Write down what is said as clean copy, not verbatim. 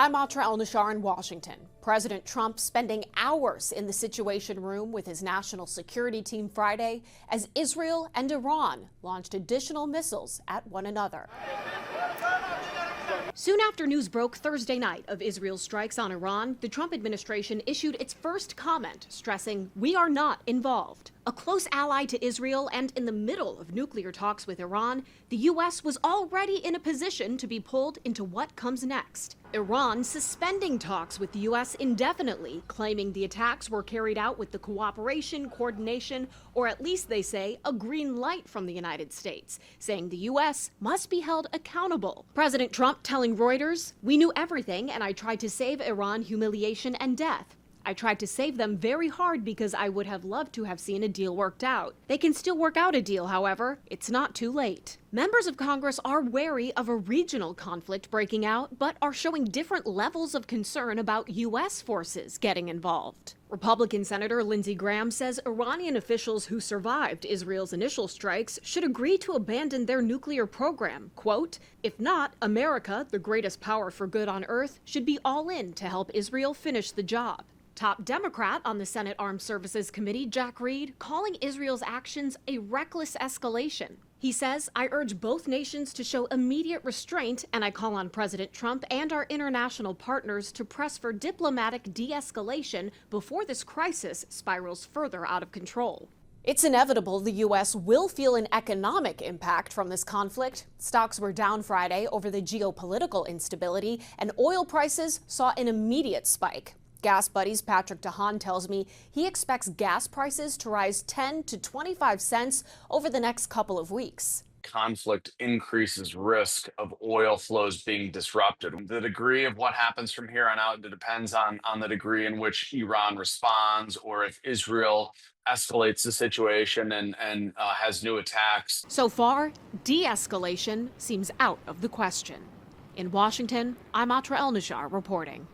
I'm Atra El-Nashar in Washington. President Trump spending hours in the Situation Room with his national security team Friday as Israel and Iran launched additional missiles at one another. Soon after news broke Thursday night of Israel's strikes on Iran, the Trump administration issued its first comment, stressing, "We are not involved." A close ally to Israel and in the middle of nuclear talks with Iran, the U.S. was already in a position to be pulled into what comes next. Iran suspending talks with the U.S. indefinitely, claiming the attacks were carried out with the cooperation, coordination, or at least they say a green light from the United States, saying the U.S. must be held accountable. President Trump telling Reuters, "We knew everything and I tried to save Iran humiliation and death. I tried to save them very hard because I would have loved to have seen a deal worked out. They can still work out a deal, however. It's not too late." Members of Congress are wary of a regional conflict breaking out, but are showing different levels of concern about U.S. forces getting involved. Republican Senator Lindsey Graham says Iranian officials who survived Israel's initial strikes should agree to abandon their nuclear program. Quote, "If not, America, the greatest power for good on earth, should be all in to help Israel finish the job." Top Democrat on the Senate Armed Services Committee, Jack Reed, calling Israel's actions a reckless escalation. He says, "I urge both nations to show immediate restraint, and I call on President Trump and our international partners to press for diplomatic de-escalation before this crisis spirals further out of control." It's inevitable the U.S. will feel an economic impact from this conflict. Stocks were down Friday over the geopolitical instability, and oil prices saw an immediate spike. GasBuddy's Patrick DeHaan tells me he expects gas prices to rise 10 to 25 cents over the next couple of weeks. Conflict increases risk of oil flows being disrupted. The degree of what happens from here on out depends on the degree in which Iran responds, or if Israel escalates the situation and has new attacks. So far, de-escalation seems out of the question. In Washington, I'm Atra El-Nashar reporting.